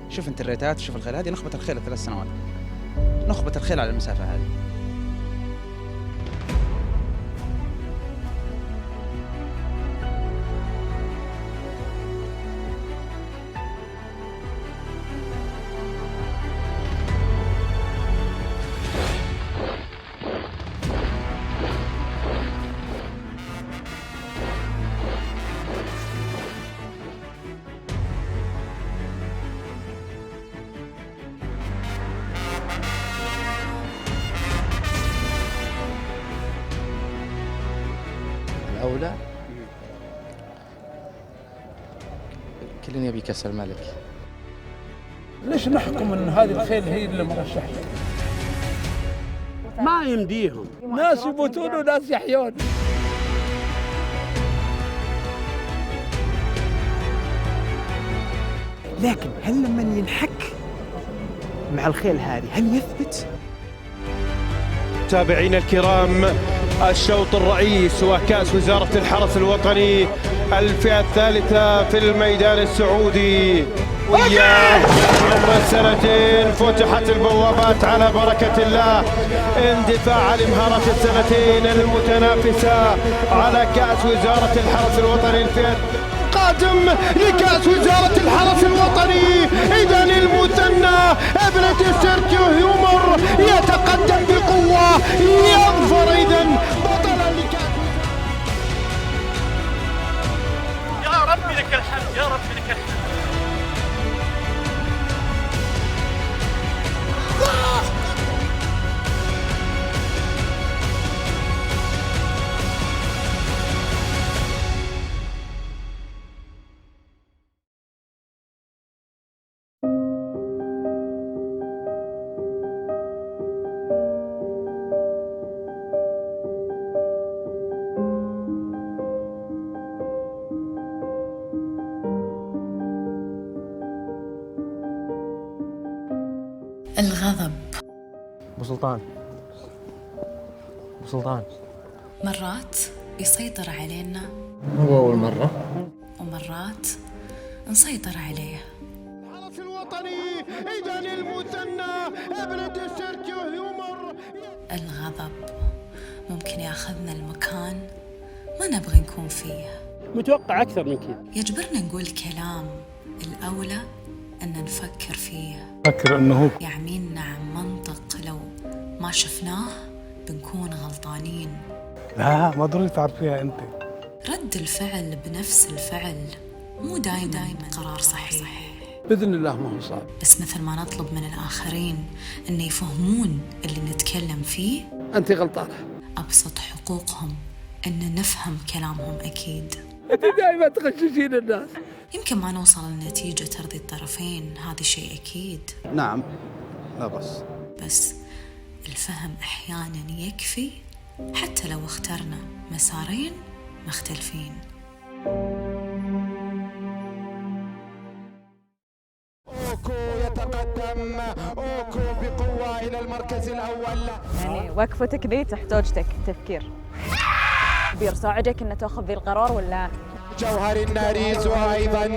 شوف انت الريتات، شوف الخيل، هذه نخبة الخيل 3 سنوات، نخبة الخيل على المسافة هذه. الأولى كلنا يبي كأس الملك. ليش نحكم ان هذه الخيل هي اللي مرشحة؟ ما يمديهم، ناس يموتون وناس يحيون. لكن هل لما ينحك مع الخيل هذه هل يثبت؟ متابعينا الكرام، الشوط الرئيس وكأس وزارة الحرس الوطني الفئة الثالثة في الميدان السعودي. ويا عمر السنتين فتحت البوابات على بركة الله، اندفاع لمهارة السنتين المتنافسة على كأس وزارة الحرس الوطني الفئة قادم لكأس وزارة الحرس الوطني. إذا المثنى ابن سيرجيو هيومر يتقدم بقوة، يظفر إذا بطلا لكأس. يا رب لك الحمد، يا رب لك الحمد. الغضب أبو سلطان مرات يسيطر علينا، مو أول مرة، ومرات نسيطر عليه. الحرس الوطني إذا المثنى ابن سيرجيو هيومر. الغضب ممكن ياخذنا المكان ما نبغي نكون فيه، متوقع أكثر من كذا. يجبرنا نقول كلام الأولى أن نفكر فيه، فكر انه يعمينا عن منطق لو ما شفناه بنكون غلطانين. لا ما ضروري تعرفيها انت. رد الفعل بنفس الفعل مو دايما قرار صحيح، باذن الله ما هو صعب. بس مثل ما نطلب من الآخرين أن يفهمون اللي نتكلم فيه، انت غلطانه. أبسط حقوقهم أن نفهم كلامهم. أكيد انت دائما تغششين الناس. يمكن ما نوصل لنتيجة ترضي الطرفين، هذا شيء أكيد، نعم، لا بس الفهم أحيانا يكفي حتى لو اخترنا مسارين مختلفين. أوكو يتقدم، أوكو بقوة إلى المركز الأول. يعني وقفتك ذي تحتاج تفكير. بيساعدك ان تاخذ ذي القرار ولا؟ جوهر الناريز وأيضا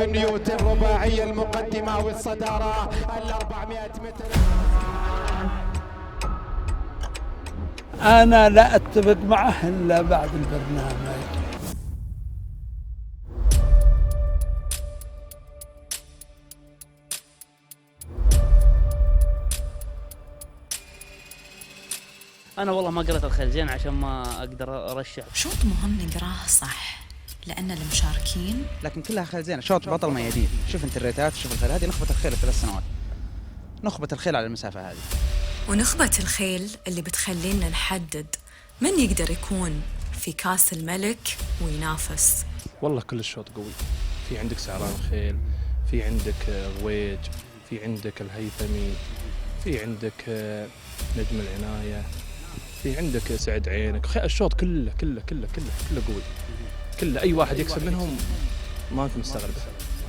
نيوت الرباعية المقدمة والصدارة 400 متر. انا لا اتفق معه الا بعد البرنامج. انا والله ما قرأت الخيل زين عشان ما اقدر ارشح. شوط مهم نقراه صح، لأن المشاركين لكن كلها خيل زينه. شوط بطل ميادين، شوف انت الريتات، شوف الخيل. هذه نخبه الخيل 3 سنوات، نخبه الخيل على المسافه هذه. ونخبة الخيل اللي بتخلينا نحدد من يقدر يكون في كاس الملك وينافس. والله كل الشوط قوي. في عندك سعران الخيل، في عندك غويج، في عندك الهيثمي، في عندك نجم العناية، في عندك سعد عينك. الشوط كله قوي، كله أي واحد يكسب منهم ما أنت مستغرب.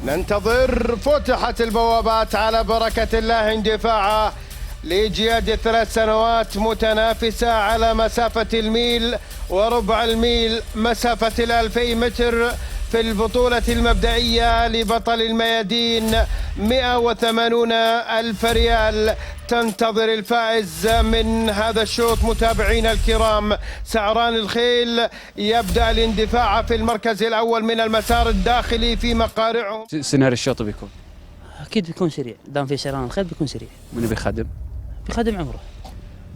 ننتظر. فتحت البوابات على بركة الله اندفاعها لجياد 3 سنوات متنافسة على مسافة الميل وربع الميل، مسافة 2000 متر في البطولة المبدئية لبطل الميادين. 180,000 ريال تنتظر الفائز من هذا الشوط. متابعينا الكرام، سعران الخيل يبدأ الاندفاع في المركز الأول من المسار الداخلي في مقارعه. سيناريو الشوط بيكون اكيد بيكون سريع، دام في سعران الخيل بيكون سريع. من بيخدم؟ بيخدم عمره.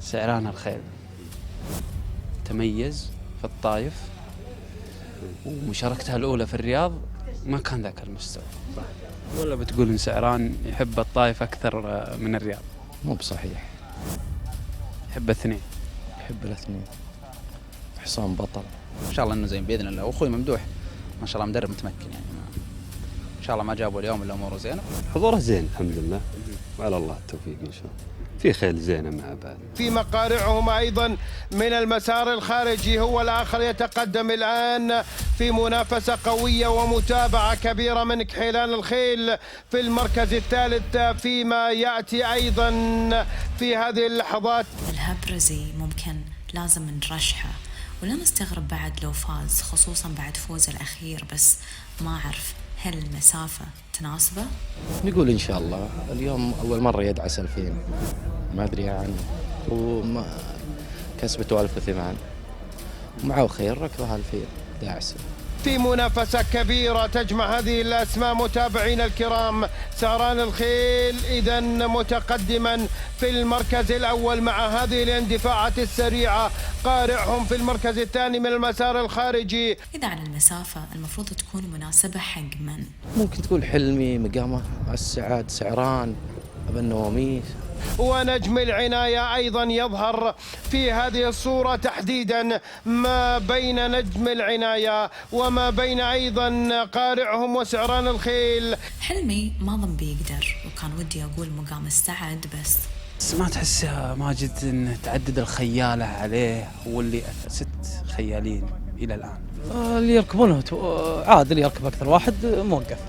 سعران الخيل تميز في الطايف، ومشاركتها الأولى في الرياض ما كان ذاك المستوى. ولا بتقول إن سعران يحب الطايف أكثر من الرياض؟ مو بصحيح. يحب الاثنين. يحب الاثنين. حصان بطل. إن شاء الله إنه زين بإذن الله. وأخوي ممدوح ما شاء الله مدرب متمكن يعني إن شاء الله ما جابوا اليوم إلا أموره زينة. حضوره زين الحمد لله، وعلى الله التوفيق إن شاء الله. في خيل زينة مع بعض. في مقارعهم أيضا من المسار الخارجي هو الآخر يتقدم الآن في منافسة قوية ومتابعة كبيرة من كحيلان الخيل في المركز الثالث، فيما يأتي أيضا في هذه اللحظات. الهبرزي ممكن لازم نرشحه، ولا نستغرب بعد لو فاز، خصوصا بعد فوزه الأخير، بس ما أعرف هل المسافة تناسبه؟ نقول إن شاء الله. اليوم أول مرة يدعس 2000، ما أدري عنه، وما كسبته 1008 ومعه خير ركبها 2000 داعسة. في منافسة كبيرة تجمع هذه الأسماء. متابعين الكرام، سعران الخيل إذا متقدما في المركز الأول مع هذه الاندفاعات السريعة. قارعهم في المركز الثاني من المسار الخارجي. إذا على المسافة المفروض تكون مناسبة حق من؟ ممكن تقول حلمي، مقامة السعاد، سعران، أبا النواميس. ونجم العناية أيضا يظهر في هذه الصورة تحديدا، ما بين نجم العناية وما بين أيضا قارعهم وسعران الخيل. حلمي ما ظن بيقدر، وكان ودي أقول مقام السعد، بس ما تحس يا ماجد إن تعدد الخيالة عليه؟ هو اللي 6 خيالين إلى الآن. اللي يركبونه عاد اللي يركب أكثر واحد موقف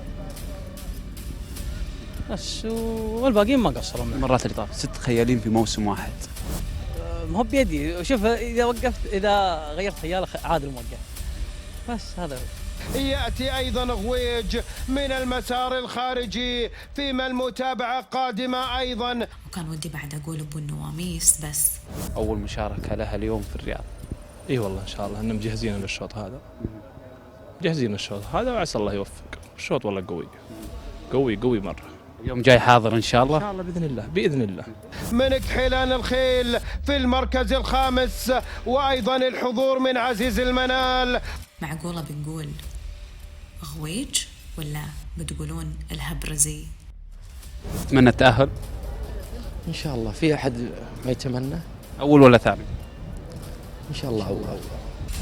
بس، والباقيين ما قصروا. المرات اللي طافت 6 خيالين في موسم واحد. ما هو بيدي. شوف إذا وقفت، إذا غيرت خيالة عاد الموقف، بس هذا هو. يأتي أيضا غويج من المسار الخارجي، فيما المتابعة قادمة أيضا. وكان ودي بعد أقول أبو النواميس، بس أول مشاركة لها اليوم في الرياض. إي والله إن شاء الله إنهم مجهزين للشوط هذا، جاهزين للشوط هذا، وعسى الله يوفق. الشوط والله قوي مرة. اليوم جاي حاضر إن شاء الله. إن شاء الله بإذن الله. من كحيلان الخيل في المركز الخامس، وأيضا الحضور من عزيز المنال. معقولة بنقول غويج ولا بتقولون الهبرزي؟ أتمنى التأهل إن شاء الله. في أحد ما يتمنى؟ أول ولا ثاني؟ إن شاء الله أول.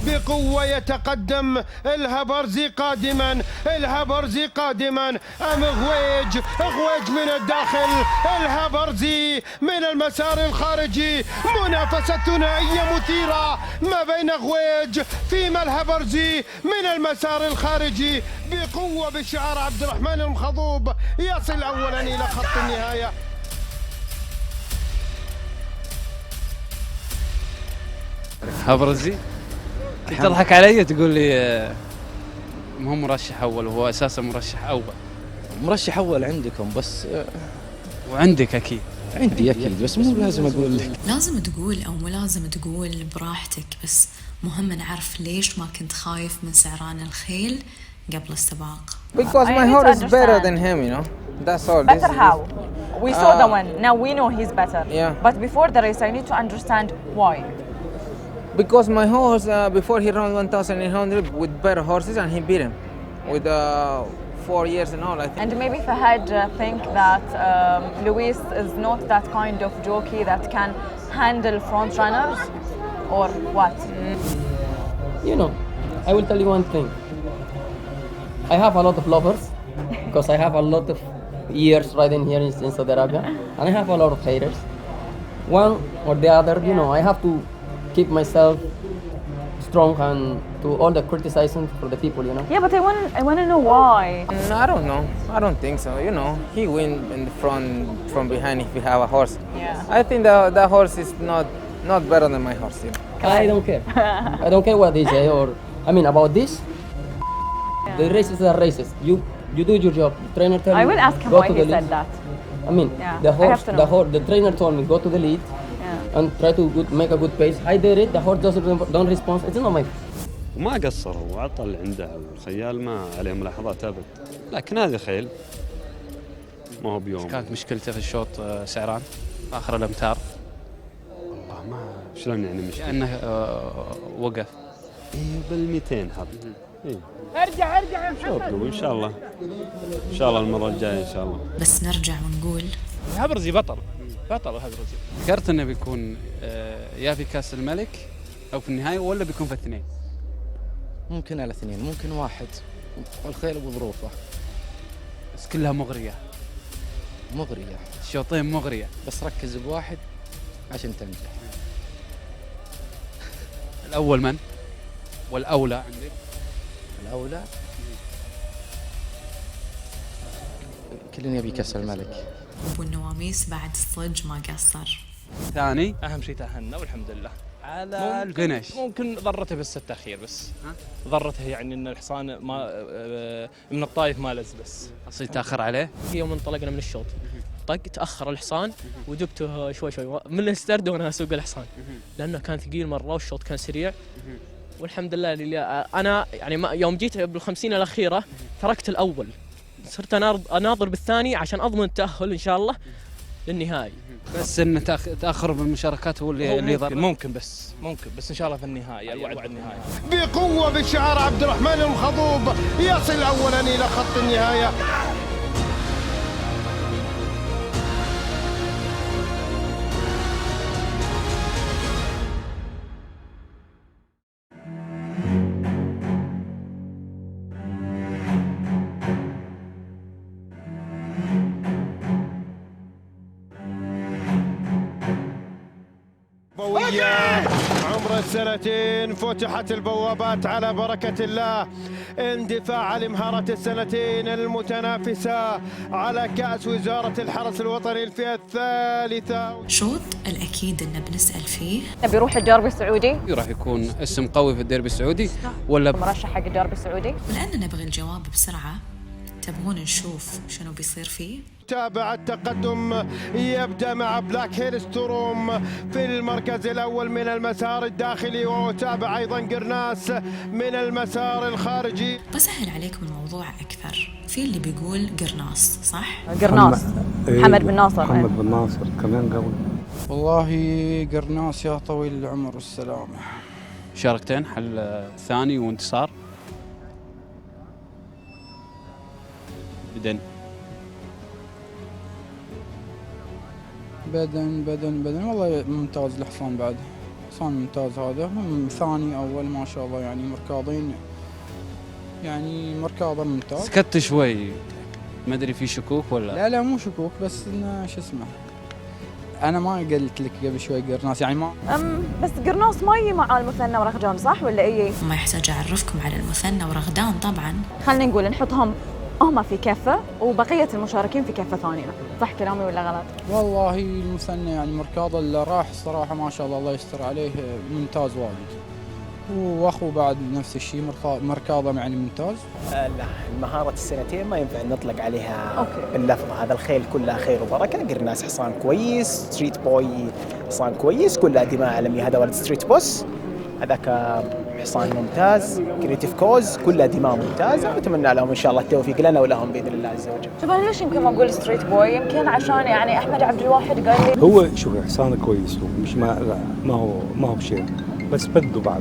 بقوة يتقدم الهبرزي قادما، أم غويج من الداخل، الهبرزي من المسار الخارجي. منافسة ثنائية مثيرة ما بين غويج فيما الهبرزي من المسار الخارجي بقوة بشعار عبد الرحمن المخضوب يصل أولا إلى خط النهاية. هبرزي تضحك علي تقول لي ما هو مرشح أول، وهو أساسا مرشح أول. مرشح أول عندكم بس، وعندك أكيد. عندي أكيد، بس مو لازم أقول لك. لازم تقول أو مو لازم تقول براحتك، بس مهم نعرف ليش ما كنت خايف من سعران الخيل قبل السباق. Because my horse is better than him, you know. That's all. Better how? We saw the one. Now we know he's better. Yeah. But before the race, I need to understand why. Because my horse, before he ran 1,800 with better horses and he beat him with 4 years and all, I think. And maybe Fahad think that Luis is not that kind of jockey that can handle front runners, or what? You know, I will tell you one thing. I have a lot of lovers because I have a lot of years riding here in Saudi Arabia, and I have a lot of haters. One or the other, you know, I have to keep myself strong and to all the criticism for the people, you know. Yeah, but I want to know why. I don't know. I don't think so. You know, he win in the front from behind if you have a horse. Yeah. I think that horse is not better than my horse. You know? I don't care. I don't care what they say, or I mean about this. The races are races. You do your job. The trainer tell I you will ask him go why to he the lead. said that. I mean, Yeah, the I horse, have to know. the trainer told me go to the lead and try to make a good pace. I did it. The horse don't respond. It's not my. وما قصروا وعطى اللي عنده، الخيال ما عليه ملاحظات ابد، لكن هذا خيل ما هو بيوم. كانت مشكلته في الشوط سعران اخر الامتار. والله ما شلون يعني مشكلة؟ لانه وقف. بال 200 حط. ارجع يا شوط قوي ان شاء الله. ان شاء الله المرة الجاية ان شاء الله. بس نرجع ونقول الهبرزي بطل الهبرزي. فكرت انه بيكون يا في كاس الملك او في النهايه ولا بيكون في الاثنين؟ ممكن على اثنين، ممكن واحد، والخيل بظروفه. بس كلها مغريه. الشوطين مغريه. بس ركز بواحد عشان تنجح. الاول من؟ والاولى عندك؟ الاولى كلنا يبي كاس الملك. ابو النواميس بعد الصج ما قصر. ثاني اهم شيء تاهلنا والحمد لله. على الفينش. ممكن ضرته بس التاخير بس. ضرته يعني ان الحصان ما من الطايف ما لز بس. اصير تاخر عليه. يوم انطلقنا من الشوط تاخر الحصان وجبته شوي من السترد وانا اسوق الحصان لانه كان ثقيل مره والشوط كان سريع. والحمد لله انا يعني يوم جيت بال50 الاخيره تركت الاول، صرت اناظر بالثاني عشان اضمن التاهل ان شاء الله للنهائي. بس ان تاخر بالمشاركات هو اللي يضر. ممكن بس ان شاء الله في النهائي الوعد النهائي. بقوة بشعار عبد الرحمن المخضوب يصل أولا إلى خط النهاية. عمر السنتين فتحت البوابات على بركة الله. اندفاع لمهارة السنتين المتنافسة على كأس وزارة الحرس الوطني الفئة الثالثة. شوط الأكيد إن بنسأل فيه نبي يروح الديربي السعودي؟ راح يكون اسم قوي في الديربي السعودي ولا مرشح حق الديربي السعودي؟ ولأننا نبغى الجواب بسرعة تبغون نشوف شنو بيصير فيه؟ تابع التقدم يبدأ مع بلاك هيل ستروم في المركز الأول من المسار الداخلي، وتابع أيضا قرناس من المسار الخارجي. بسهل عليكم الموضوع أكثر، في اللي بيقول قرناس صح؟ قرناس محمد بن ناصر. محمد بن ناصر كمان قوي. والله قرناس يا طويل العمر والسلامة. شاركتين حل ثاني وانتصار. بدن والله ممتاز الحصان، بعد حصان ممتاز هذا، ثاني اول ما شاء الله، يعني مركاضين، يعني مركاضه ممتاز. سكت شوي ما ادري في شكوك ولا لا مو شكوك، بس انه شو اسمه، انا ما قلت لك قبل شوي قرناس يعني ما بس قرناس ما يجي مع المثنى ورغدان صح ولا ايه؟ ما يحتاج اعرفكم على المثنى ورغدان طبعا. خلينا نقول نحطهم هم في كفة وبقية المشاركين في كفة ثانية، صح كلامي ولا غلط؟ والله المثنى يعني مركاضة اللي راح صراحة ما شاء الله يستر عليه ممتاز واجد، واخوه بعد نفس الشيء مركاضة يعني ممتاز. لا المهارة السنتين ما ينفع نطلق عليها باللفظ هذا، الخيل كلها خير وبركة. قرناس حصان كويس، ستريت بوي حصان كويس، كلها دماء عالمية. هذا ولد ستريت بوس، هذاك حصان ممتاز. كريتيف كوز كلها دماء ممتازة، ونتمنى لهم إن شاء الله التوفيق لنا ولهم بإذن الله عز وجل. شوف أنا ليش يمكن ما أقول ستريت بوي، يمكن عشان يعني أحمد عبد الواحد قال لي هو شوف حصانه كويس، مش ما هو بشيء، بس بده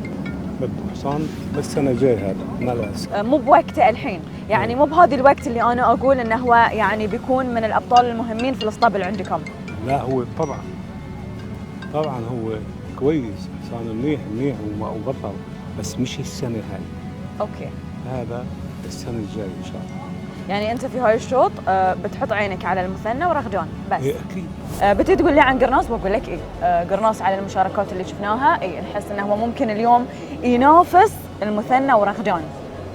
حصان بس السنة الجاي هذا ما له مو بوقته الحين، يعني مو بهذا الوقت اللي انا اقول انه هو يعني بيكون من الابطال المهمين في الاسطبل عندكم. لا هو طبعا هو كويس، حصان منيح وبطل، بس مش السنة هاي. اوكي. هذا السنة الجاي ان شاء الله. يعني انت في هاي الشوط بتحط عينك على المثنى ورغدان بس. إيه اكيد. بتي تقول لي عن قرناص، بقول لك قرناص على المشاركات اللي شفناها نحس انه هو ممكن اليوم ينافس المثنى ورغدان.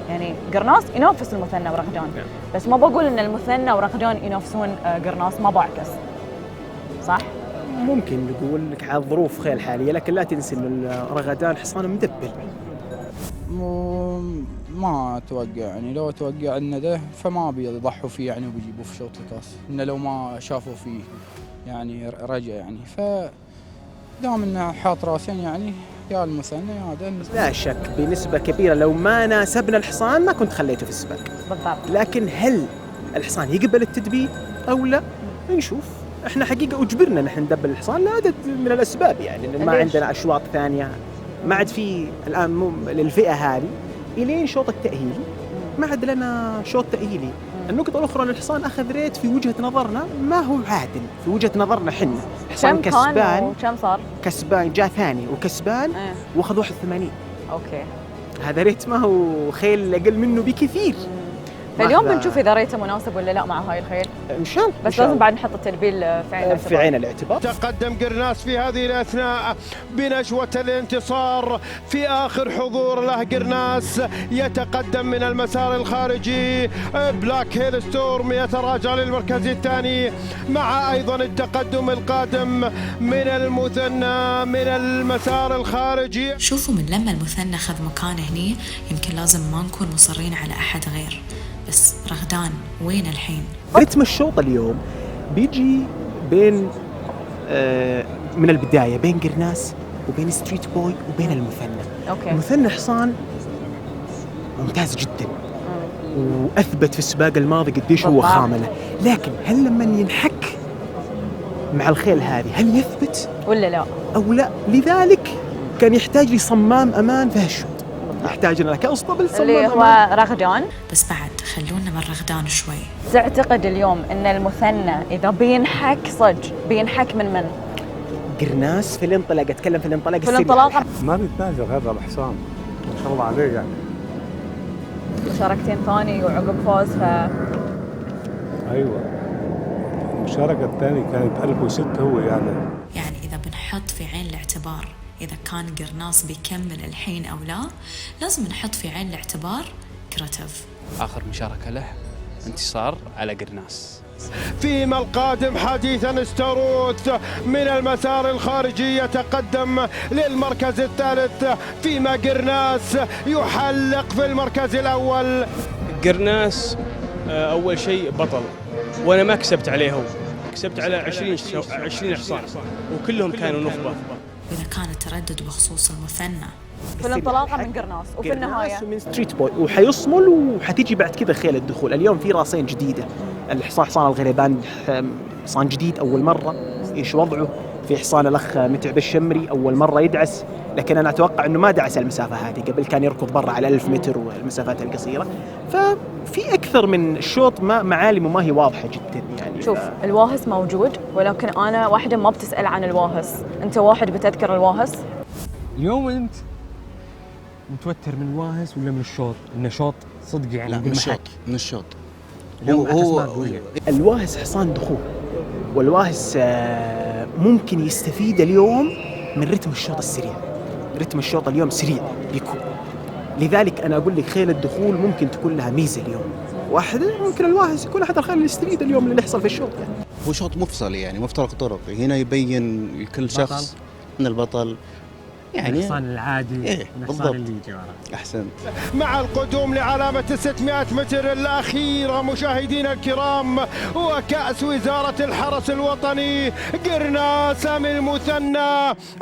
يعني قرناص ينافس المثنى ورغدان، بس ما بقول ان المثنى ورغدان ينافسون قرناص، ما بعكس. صح؟ ممكن نقول لك على الظروف خيل حالية، لكن لا تنسي ان رغدان حصان مدبل. ما اتوقع، يعني لو اتوقع انه ده فما بيضحوا فيه يعني وبيجيبوه في شوط الكاس، انه لو ما شافوا فيه يعني رجع يعني، فدام انه حاط راسين يعني يا المثنى يا هذا. لا شك بنسبة كبيرة لو ما ناسبنا الحصان ما كنت خليته في السباق. بالضبط. لكن هل الحصان يقبل التدبير او لا؟ نشوف. احنا حقيقة اجبرنا نحن ندبل الحصان لعدد من الاسباب، يعني إن ما عندنا اشواط ثانية، ما عاد في الان للفئة هذه الين شوط التأهيلي ما عاد لنا شوط تأهيلي. النقطة الأخرى أن الحصان أخذ ريت في وجهة نظرنا ما هو عادل، في وجهة نظرنا حنا. حصان كسبان، كم صار؟ كسبان جاء ثاني وكسبان واخذ 81. اوكي. هذا ريت ما هو خيل أقل منه بكثير. فاليوم بنشوف إذا ريته مناسب ولا لا مع هاي الخيل. إن شاء الله. بس لازم بعد نحط التدبيل في عين الاعتبار. تقدم قرناص في هذه الأثناء بنشوة الانتصار في آخر حضور له. قرناص يتقدم من المسار الخارجي، بلاك هيل ستورم يتراجع للمركز الثاني، مع أيضا التقدم القادم من المثنى من المسار الخارجي. شوفوا من لما المثنى أخذ مكانه هني يمكن لازم ما نكون مصرين على أحد غير، بس رغدان وين الحين؟ رتم الشوط اليوم بيجي بين من البداية بين قرناص وبين ستريت بوي وبين المثنى. أوكي. المثنى حصان ممتاز جدا وأثبت في السباق الماضي قديش هو خاملة، لكن هل لما ينحك مع الخيل هذه هل يثبت ولا لا؟ أو لا؟ لذلك كان يحتاج لي صمام أمان في هالشوط، يحتاج لنا كأسطبل صمام اللي هو أمان. رغدان. بس بعد خلونا من رغدان شوي. تعتقد اليوم ان المثنى اذا بينحك صج بينحك من قرناص في الانطلاق، اتكلم في الانطلاق في الانطلاق ما بيتنازل هذا الحصان ما شاء الله عليه، يعني مشاركتين ثاني وعقب فوز ايوه المشاركة الثانية كانت 1006 هو يعني إذا بنحط في عين الاعتبار إذا كان قرناص بيكمل الحين أو لا، لازم نحط في عين الاعتبار كرتف. آخر مشاركة له انتصار على قرناص. فيما القادم حديثا ستاروث من المسار الخارجي يتقدم للمركز الثالث، فيما قرناص يحلق في المركز الأول. قرناص أول شيء بطل، وأنا ما كسبت عليه، هو كسبت على 20 حصان وكلهم كانوا نخبة. وإذا كان التردد بخصوص المثنى في الانطلاقة من قرناص وفي النهاية من ستريت بوي، وحيصمل وحتيجي بعد كذا خيل الدخول. اليوم في راسين جديدة، الحصان حصان الغريبان حصان جديد أول مرة، إيش وضعه؟ في حصان الأخ متعب الشمري أول مرة يدعس، لكن أنا أتوقع أنه ما دعس المسافة هذه، قبل كان يركض برا على 1000 متر والمسافات القصيرة، ففي أكثر من الشوط معالمه ما هي واضحة جدا يعني. شوف الواهس موجود، ولكن أنا واحدة ما بتسأل عن الواهس، أنت واحد بتذكر الواهس؟ اليوم أنت متوتر من الواهس ولا من الشوط؟ إنه شوط صدق يعني. لا من الشوط، من الشوط. هو الواهس حصان دخول، والواهس ممكن يستفيد اليوم من رتم الشوط السريع. رتم الشوط اليوم سريع بيكون، لذلك أنا أقول لك خيل الدخول ممكن تكون لها ميزة اليوم واحدة، ممكن الواهس يكون أحد الخيل اللي يستفيد اليوم اللي يحصل في الشوط يعني. هو شوط مفصل يعني مفترق طرقي، هنا يبين لكل شخص من البطل يعني الحصان العادي إيه الحصان اللي يجي وراه. أحسن. مع القدوم لعلامة 600 متر الأخيرة مشاهدينا الكرام، وكأس وزارة الحرس الوطني، قرناص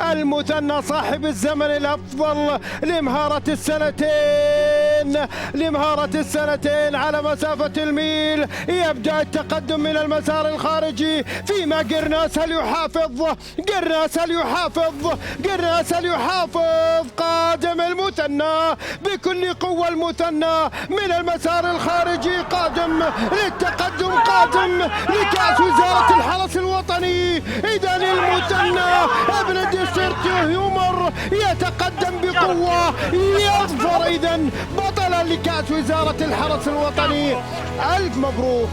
المثنى صاحب الزمن الأفضل لمهارة السنتين. لمهارة السنتين على مسافة الميل. يبدأ التقدم من المسار الخارجي، فيما قرناس هل يحافظ؟ قرناس هل يحافظ؟ قادم المثنى بكل قوة، المثنى من المسار الخارجي قادم للتقدم، قادم لكأس وزارة الحرس الوطني. إذا المثنى ابن الديستريكت هيومر يتقدم بقوة، يظفر إذا بطلا لكأس وزارة الحرس الوطني. ألف مبروك.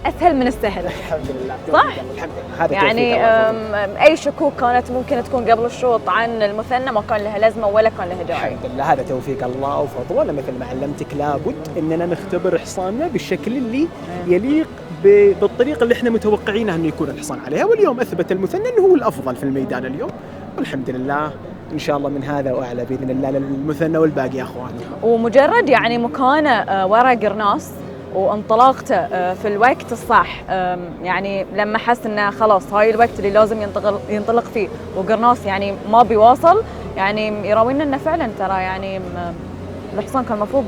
اسهل من السهل. الحمد لله. صح؟ الحمد لله. هذا يعني توفيق اي شكوك كانت ممكن تكون قبل الشوط عن المثنى ما كان لها لازمه ولا كان لها داعي. الحمد لله، هذا توفيق الله وفضله. مثل ما علمتك لابد اننا نختبر حصاننا بالشكل اللي يليق بالطريقه اللي احنا متوقعينها انه يكون الحصان عليها، واليوم اثبت المثنى انه هو الافضل في الميدان اليوم، والحمد لله. ان شاء الله من هذا واعلى باذن الله للمثنى والباقي يا اخواني. ومجرد يعني مكانه ورا قرناس وانطلاقته في الوقت الصح، يعني لما حس انه خلاص هاي الوقت اللي لازم ينطلق فيه وقرناس يعني ما بيواصل، يعني يراوينا انه فعلا ترى يعني الحصان كان المفروض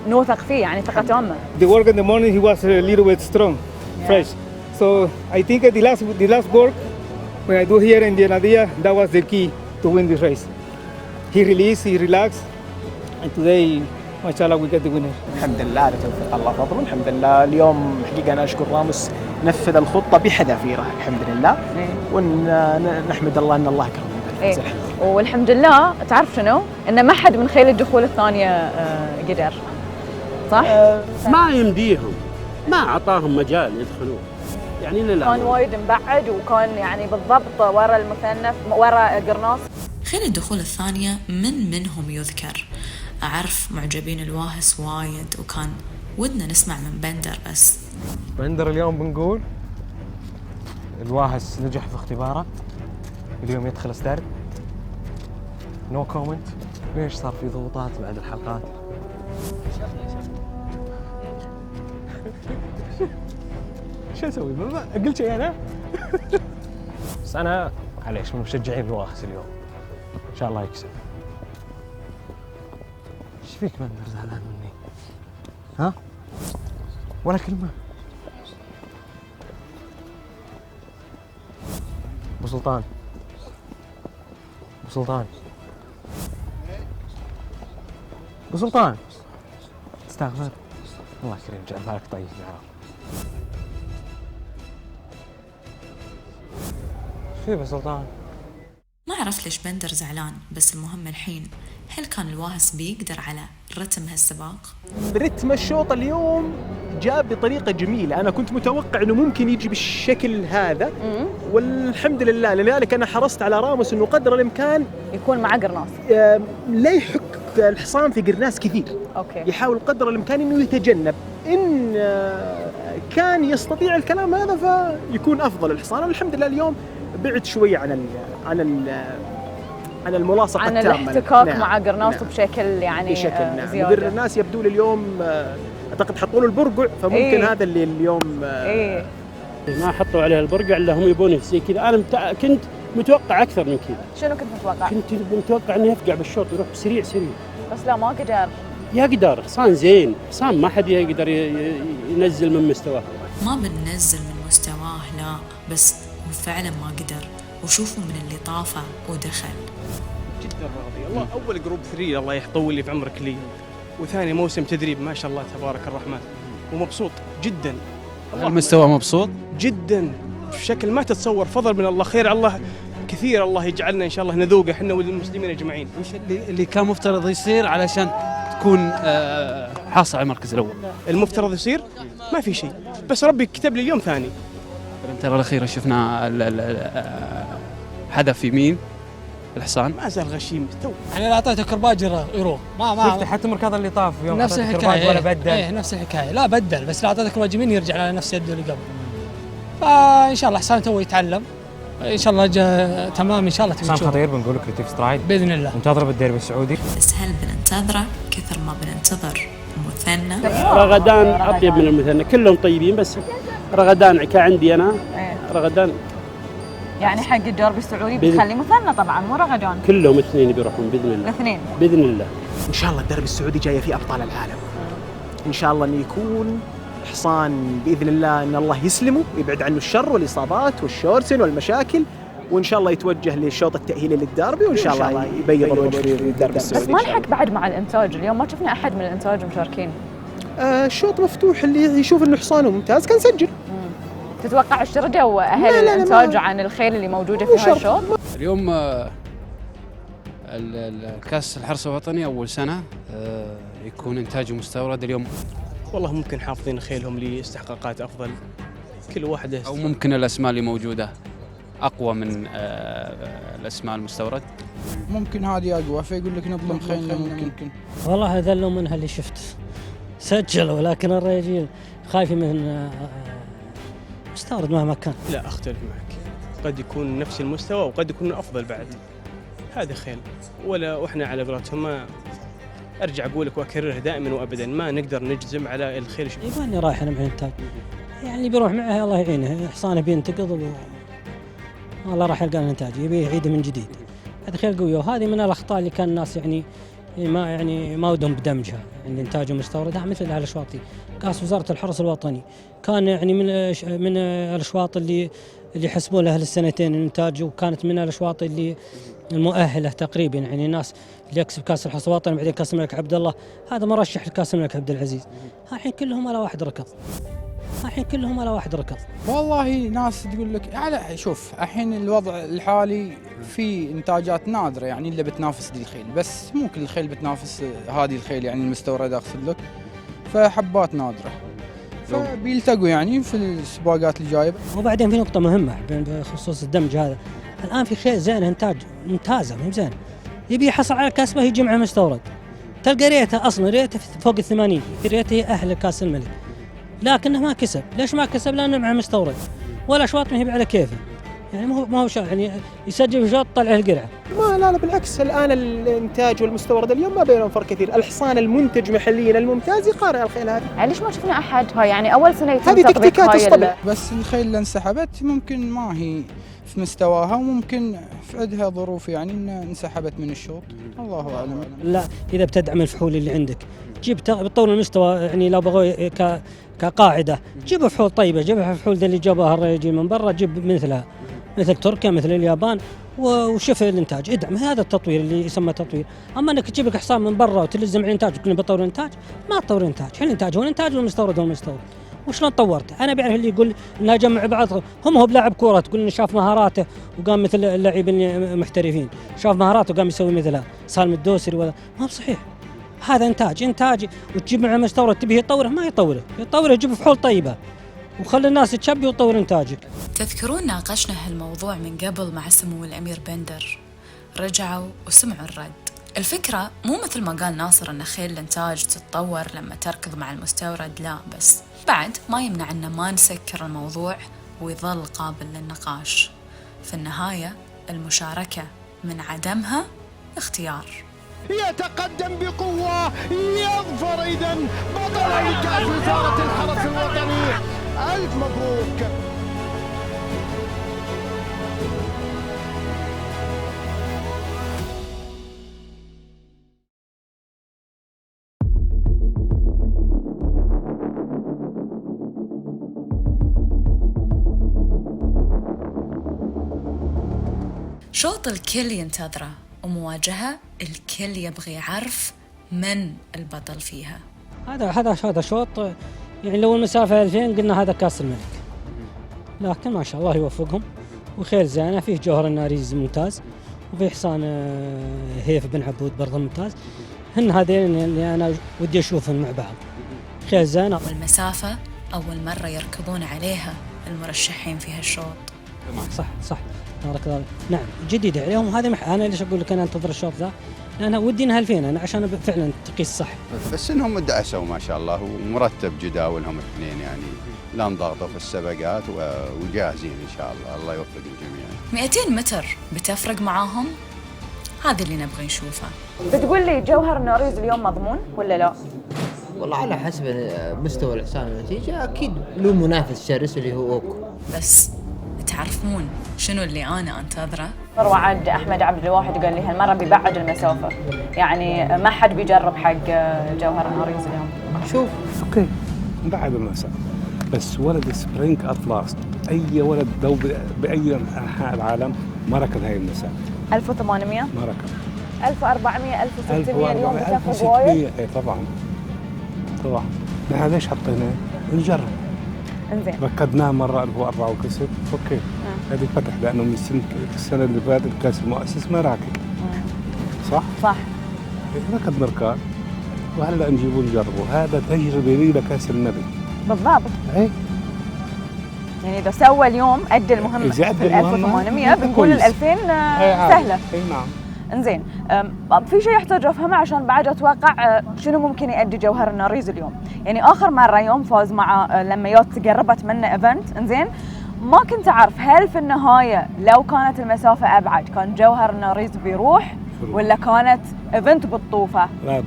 نوثق فيه، يعني ثقة تامة. The work in the morning he was a little bit strong, fresh. So I think the last work when I do here in the Nadia, that was the key to win this race. He released, he relaxed, and today ما شاء الله we get the winner. الحمد لله، هذا توفيق الله فضله. الحمد لله اليوم حقيقة أنا أشكر راموس نفذ الخطة بحذافيرها الحمد لله، ونحمد الله أن الله كرمه. والحمد لله تعرف شنو؟ إن ما حد من خيل الدخول الثانية قدر، صح؟ ما يمديهم، ما أعطاهم مجال يدخلون، يعني كان وايد مبعد وكان يعني بالضبط ورا المثنى ورا قرناس. خيل الدخول الثانية منهم يذكر. أعرف معجبين الواهس وايد، وكان ودنا نسمع من بندر. بس بندر اليوم بنقول الواهس نجح في اختباره، اليوم يدخل ستارت. نو كومنت. ليش صار في ضغوطات بعد الحلقات؟ شو اسوي؟ ما قلت شيء انا. بس انا معليش من مشجعين الواهس اليوم، ان شاء الله يكسب. ايش فيك بندر زعلان مني؟ ها؟ ولا كلمة. ابو سلطان، ابو سلطان، ابو سلطان، استغفر الله كريم، جعل بالك طيب يا رب. شو ابو سلطان؟ ما عرفت ليش بندر زعلان، بس المهم الحين هل كان الواهس بيقدر على رتم هالسباق؟ رتم الشوط اليوم جاء بطريقة جميلة، أنا كنت متوقع أنه ممكن يجي بالشكل هذا، والحمد لله. لذلك أنا حرصت على راموس أنه قدر الإمكان يكون مع قرناس، لا يحك الحصان في قرناس كثير. أوكي. يحاول قدر الإمكان أنه يتجنب، إن كان يستطيع الكلام هذا فيكون أفضل الحصان. الحمد لله اليوم بعد شوي عن الملاصقة عن التامة، الاحتكاك مع قرناس بشكل يعني زيادة. الناس يبدو لي اليوم اعتقد حطوا له البرقع، فممكن هذا اللي اليوم ما حطوا عليه البرقع الا هم يبونه زي كذا. انا كنت متوقع اكثر من كذا. شنو كنت متوقع؟ كنت متوقع انه يفقع بالشوط يروح سريع، بس لا ما قدر. يقدر، حصان زين، حصان ما حد يقدر ينزل من مستواه. ما بننزل من مستواه لا، بس هو فعلا ما قدر. وشوفوا من اللي طافه ودخل. جدا راضي الله. اول جروب 3 الله يطول لي في عمرك لي، وثاني موسم تدريب ما شاء الله تبارك الرحمن، ومبسوط جدا. المستوى مبسوط جدا بشكل ما تتصور. فضل من الله، خير الله كثير، الله يجعلنا ان شاء الله نذوقه احنا والمسلمين اجمعين. وش اللي كان مفترض يصير علشان تكون حاصل على المركز الاول؟ المفترض يصير ما في شيء، بس ربي كتب لي اليوم ثاني. الامتار الاخيره شفنا حذف يمين الحصان، ما زال غشيم تو. يعني لا اعطيته كرباج يروح ما شفت حتى مركز اللي طاف يوم نفس الحكايه ولا بدل. ايه نفس الحكايه، لا بدل، بس لا اعطيته كرباج يمين يرجع على نفس يده اللي قبل. فان شاء الله حصان تو يتعلم، ان شاء الله تمام ان شاء الله. حصان خطير بنقول كريتيف سترايد باذن الله، منتظر بالديربي السعودي. بس هل بننتظره كثر ما بننتظر مثنى؟ رغدان اطيب من المثنى، كلهم طيبين، بس رغدان كعندي انا رغدان يعني حق الديربي السعودي بتخلي مثنى طبعا مو رغدان. كلهم اثنين بيروحون باذن الله. الاثنين باذن الله. ان شاء الله الدربي السعودي جايه فيه ابطال العالم. ان شاء الله انه يكون حصان باذن الله، ان الله يسلمه ويبعد عنه الشر والاصابات والشورسن والمشاكل، وان شاء الله يتوجه للشوط التأهيلي للدربي، وان شاء الله يبيض الوجه في الدربي السعودي. بس ما نحك بعد مع الانتاج، اليوم ما شفنا احد من الانتاج مشاركين. الشوط مفتوح، اللي يشوف انه حصانه ممتاز كان سجل. تتوقع اشترجوا اهل الانتاج عن الخيل اللي موجوده في هالشوط؟ اليوم الكاس الحرس الوطني اول سنه يكون انتاجه مستورد. اليوم والله ممكن حافظين خيلهم لاستحقاقات افضل، كل واحده او ممكن الاسماء اللي موجوده اقوى من الاسماء المستورد. ممكن هذه اقوى، فيقول لك نظلم خيلنا ممكن. والله هذلوا منها اللي شفت سجلوا، لكن الرجال خايف من مستورد مهما كان. لا اختلف معك، قد يكون نفس المستوى وقد يكون افضل بعد. هذا خيل واحنا على قولتهم ما ارجع اقول لك واكررها دائما وابدا، ما نقدر نجزم على الخيل. يباني رايح انا مع الانتاج، يعني اللي بيروح معه الله يعينه، حصانه بينتقض والله راح يلقى الانتاج يبي يعيده من جديد. هذا خيل قوي، وهذه من الاخطاء اللي كان الناس ما ودهم بدمجها، يعني انتاجه مستورد مثل الاشواطي. كاس وزاره الحرس الوطني كان يعني من الاشواط اللي يحسبون له السنتين الانتاج، وكانت من الاشواط اللي المؤهله تقريبا، يعني الناس اللي يكسب كاس الحرس الوطني بعدين كاس الملك عبد الله، هذا مرشح لكاس الملك عبد العزيز. الحين كلهم على واحد ركض. والله ناس تقول لك على شوف الحين الوضع الحالي في انتاجات نادره، يعني اللي بتنافس دي الخيل، بس مو كل الخيل بتنافس هذه الخيل، يعني المستورده اقصد لك، فحبات نادره فبيلتقوا يعني في السباقات الجايه. وبعدين في نقطه مهمه بخصوص الدمج هذا، الان في خيل زين انتاج ممتازه مو زين، يبي يحصل على كاسبه يجي معه مستورد، تلقى ريته اصلا ريته فوق ال80، ريته هي اهل كاس الملك، لكنه ما كسب. ليش ما كسب؟ لانه مع مستورد، ولا اشواط ما هي على كيفه، يعني ما هو يعني يسجل في شوط طلع القرعه. لا بالعكس، الان الانتاج والمستورد اليوم ما بينهم فرق كثير. الحصان المنتج محليا الممتاز يقارع الخيل هذه. ليش ما شفنا احد هاي؟ يعني اول سنه يتم هذه تكتيكات الصبر. بس الخيل اللي انسحبت ممكن ما هي في مستواها، وممكن في عندها ظروف يعني انسحبت من الشوط، الله اعلم. لا اذا بتدعم الفحول اللي عندك، جيب بتطور المستوى، يعني لو بغوا كقاعده جيب فحول طيبه، جيب فحول اللي جابها الرجال من برا، جيب مثلها مثل تركيا مثل اليابان، وشوف الانتاج ادعم. هذا التطوير اللي يسمى تطوير. اما انك تجيب لك حصان من برا وتلزم على الانتاج وتقول بطور الانتاج، ما تطور الانتاج. الانتاج هو الانتاج والمستورد هو المستورد. وشلون طورته؟ انا بعرف اللي يقول انه جمع بعض، هم هو بلاعب كوره تقول انه شاف مهاراته وقام مثل اللاعبين المحترفين، شاف مهاراته وقام يسوي مثلها سالم الدوسري، ولا ما بصحيح. هذا انتاج وتجيب معه مستورد تبيه يطوره، ما يطوره يجيب فحول طيبه وخلي الناس تشبي وتطور انتاجك. تذكرون ناقشنا هالموضوع من قبل مع سمو الامير بندر، رجعوا وسمعوا الرد. الفكرة مو مثل ما قال ناصر ان خيل الانتاج تتطور لما تركض مع المستورد، لا، بس بعد ما يمنع ان ما نسكر الموضوع ويظل قابل للنقاش. في النهاية المشاركة من عدمها اختيار. يتقدم بقوة، يظفر إذن بطل لكأس وزارة الحرس الوطني. ألف مبروك. شوط الكل ينتظره، ومواجهة الكل يبغي يعرف من البطل فيها. هذا شوط، يعني لو المسافة 2000 قلنا هذا كاس الملك، لكن ما شاء الله يوفقهم، وخيل زينة. فيه جوهر الناريز ممتاز، وفي حصان هيف بن عبود برضه ممتاز. هن هذين اللي أنا ودي أشوفهم مع بعض، خيل زينة. والمسافة أول مرة يركضون عليها المرشحين في هالشوط. صح نعم، جديدة عليهم. وهذا أنا ليش أقول لك أنا أنتظر الشوط ذا، لأن ودي إنها 2000 أنا عشان فعلا تقيس صح. بس إنهم دعسوا ما شاء الله، ومرتب جداولهم الاثنين، يعني لا انضغطوا في السباقات وجاهزين إن شاء الله يوفق الجميع. 200 متر بتفرق معاهم، هذا اللي نبغى نشوفه. بتقول لي جوهر الناريز اليوم مضمون ولا لا؟ والله على حسب مستوى الحصان والنتيجة أكيد له منافس شرس اللي هو أوكو. بس تعرفون شنو اللي أنا أنتظره؟ وعد أحمد عبد الواحد قال لي هالمرة بيبعد المسافة، يعني ما حد بيجرب حق جوهر الناريز اليوم. شوف اوكي بعد المسافة، بس ولد سبرينج أطلس أي ولد لو بأي أنحاء العالم ما ركض هاي المسافة. 1800 ما ركض. 1400 1600 اليوم بتفرق وايد. 1600 اي طبعا طبعا. نحن ليش حطيناه؟ نجرب. انزين. ركضناه مرة 1004 وكسب، اوكي. هذه فتح لأنه من السنة اللي فاتت كاس المؤسس ما راكب. صح؟ صح. ركض مركان وهلا نجيبه نجربه، هذا تجربة لي لكاس النبي. بالضبط. اي يعني إذا سوى اليوم أدى المهمة في 1800 بنقول ال 2000 سهلة. اي نعم. انزين في شيء يحتاج افهمه عشان بعد اتوقع شنو ممكن يؤدي جوهر الناريز اليوم. يعني اخر مره يوم فاز مع لما يوت قربت منه ايفنت، انزين ما كنت اعرف هل في النهايه لو كانت المسافه ابعد كان جوهر الناريز بيروح ولا كانت ايفنت بالطوفه؟ لا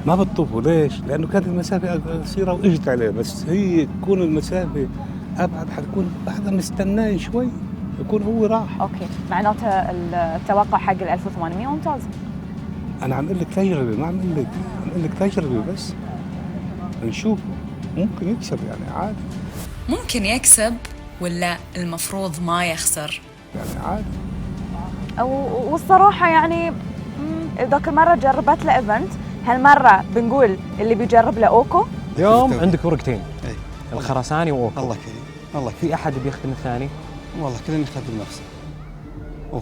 ما بتطوفوا. ليش؟ لانه كانت المسافه قصيره واجت عليه، بس هي تكون المسافه ابعد حتكون بعدها مستناه شوي يكون هو راح. اوكي، معناته التوقع حق ال 1800 ممتاز. انا عم اقول لك تجربه، ما عم اقول لك تجربه، بس نشوف ممكن يكسب يعني عادي. ممكن يكسب ولا المفروض ما يخسر؟ يعني عادي. والصراحه يعني ذاك المره جربت له ايفنت، هالمره بنقول اللي بيجرب له اوكو. اليوم عندك ورقتين، الخرساني واوكو. الله كريم الله كريم. في احد بيخدم الثاني؟ والله كلنا نخدم نفسه.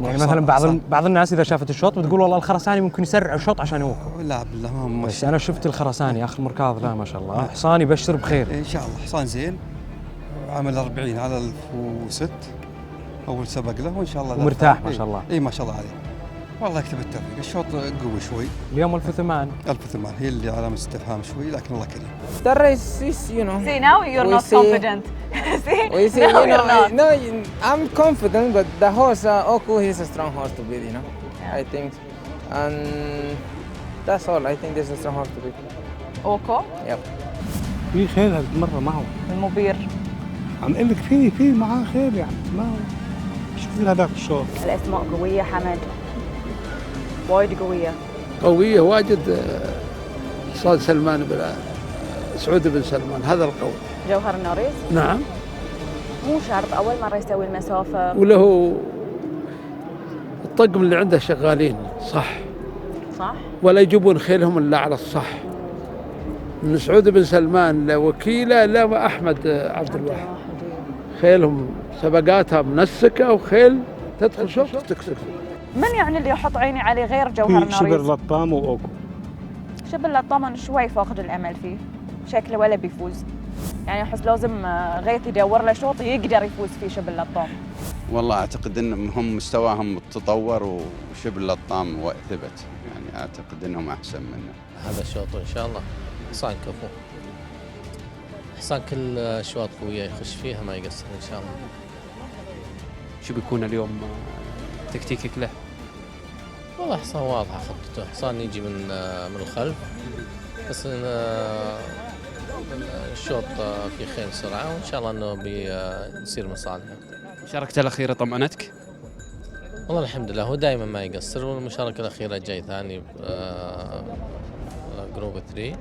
يعني مثلا بعض الناس اذا شافت الشوط بتقول والله الخرساني ممكن يسرع الشوط عشان اوكو. لا بالله ما بس انا شفت الخرساني اخر مركاض، لا ما شاء الله حصان يبشر بخير ان شاء الله. حصان زين عامل 40 على 1006 اول سبق له، وان شاء الله ومرتاح ما شاء الله. اي ما شاء الله عليه، والله يكتب التوفيق. الشوط قوي شوي اليوم 1008 هي اللي علامة استفهام شوي، لكن الله كريم. The race is, you know. See, now you're not confident. See, now you're not. No, I'm confident, but the horse Oku, he's a strong horse to beat, you know. I think, and that's all. I think this is a strong horse to beat. اوكو؟ Yep. في خيل هالمره معه. المبير. عم اقول لك في معاه خيل يعني ما شوف هذاك الشوط. الاسماء قويه حمد، وايد قويه. قويه واجد. صاد سلمان سعود بن سلمان هذا القوي. جوهر الناريز؟ نعم. مو شرط اول مره يسوي المسافه. وله الطقم اللي عنده شغالين صح. صح. ولا يجيبون خيلهم الا على الصح. من سعود بن سلمان لوكيله لا احمد عبد الواحد. خيلهم سبقاتها منسكه وخيل تدخل شوط تكسب. من يعني اللي احط عيني عليه غير جوهر الناريز؟ شبر لطام واوكو. شبر لطام انا شوي فاقد الامل فيه، شكله ولا بيفوز. يعني احس لازم غيث يدور له شوط يقدر يفوز فيه شبر لطام. والله اعتقد انهم مستواهم تطور وشبر لطام ثبت، يعني اعتقد انهم احسن منه. هذا الشوط ان شاء الله حصان كفو، حصان كل اشواط قويه يخش فيها ما يقصر ان شاء الله. شو بيكون اليوم تكتيكك له؟ والله حصان واضحه خطته، حصان يجي من الخلف، بس الشوط في خيل سرعه وان شاء الله انه بيصير مصالحه. المشاركه الاخيره طمأنتك؟ والله الحمد لله هو دائما ما يقصر، والمشاركه الاخيره جاي ثاني جروب 3،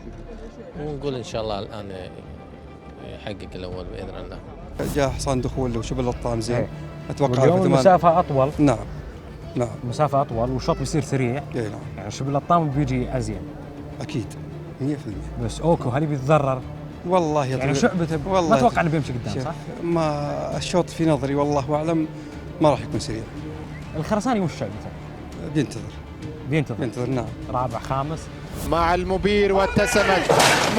ونقول ان شاء الله الان يحقق الاول باذن الله. جاء حصان دخول وشبه لطام زين. اتوقع اليوم المسافه اطول. نعم المسافه اطول والشوط بيصير سريع. اي نعم. يعني شبه لطام بيجي ازين اكيد 100%. بس اوكو هل بيتضرر؟ والله يعني شعبته ما اتوقع انه بيمشي قدام صح؟ ما الشوط في نظري والله اعلم ما راح يكون سريع. الخرساني وش شعبته؟ بينتظر نعم. رابع خامس مع المبير والتسمج.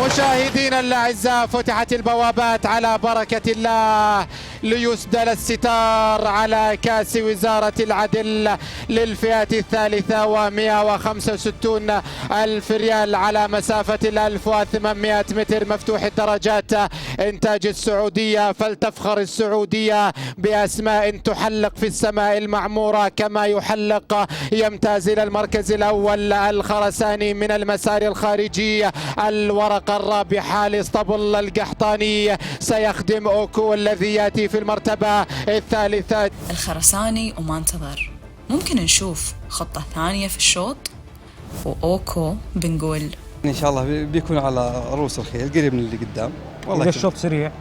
مشاهدينا الاعزاء، فتحت البوابات على بركه الله ليسدل الستار على كاس وزاره العدل للفئه الثالثه، و165 ألف ريال على مسافه 1800 متر مفتوح الدرجات. انتاج السعوديه، فلتفخر السعوديه باسماء تحلق في السماء المعموره كما يحلق. يمتاز الى المركز الاول الخرساني من المسار الخارجي. الورقة الرابحة لاسطبل القحطاني سيخدم أوكو الذي يأتي في المرتبة الثالثة. الخرساني وما انتظر، ممكن نشوف خطة ثانية في الشوط، وأوكو بنقول ان شاء الله بيكون على رؤوس الخيل قريب من اللي قدام. والله اذا الشوط سريع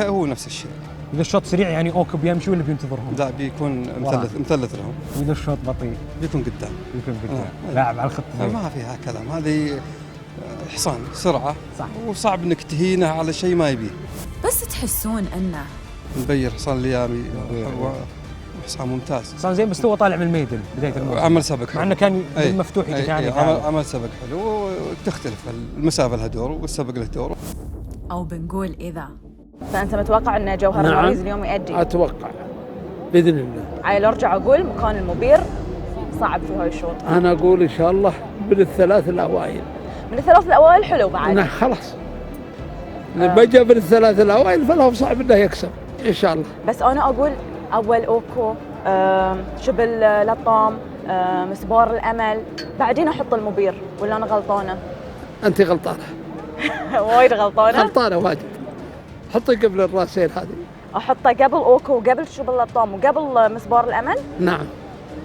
هو نفس الشيء. اذا الشوط سريع يعني اوكو بيمشي ولا بينتظرهم؟ لا بيكون مثلث لهم. واذا الشوط بطيء بيكون قدام. لاعب على الخط. ما فيها كلام، هذه حصان سرعه صح، وصعب انك تهينه على شيء ما يبيه. بس تحسون انه مبير حصان ليامي حصان ممتاز، حصان زين، بس هو طالع من الميدل بدايه الموسم، عمل سبق حلو مع انه كان مفتوح يجي ثاني. عمل سبق حلو، وتختلف المسافه لها دور والسبق له دور. او بنقول اذا فانت متوقع ان جوهر الناريز اليوم يؤدي؟ اتوقع باذن الله. عيل ارجع اقول مكان المبير صعب في هاي الشوط. انا اقول ان شاء الله من الثلاث الاوائل. من الثلاث الاوائل حلو بعد. خلاص لما جاء من الثلاث الاوائل فله صعب انه يكسب ان شاء الله. بس انا اقول اول اوكو، شبل لطام، مسبار الامل، بعدين احط المبير، ولا انا غلطانه؟ انت غلطانه. وايد غلطانه. غلطانه واجد. حطي قبل الراسين هذه. احطه قبل اوكو وقبل شبل لطام وقبل مسبار الامل؟ نعم.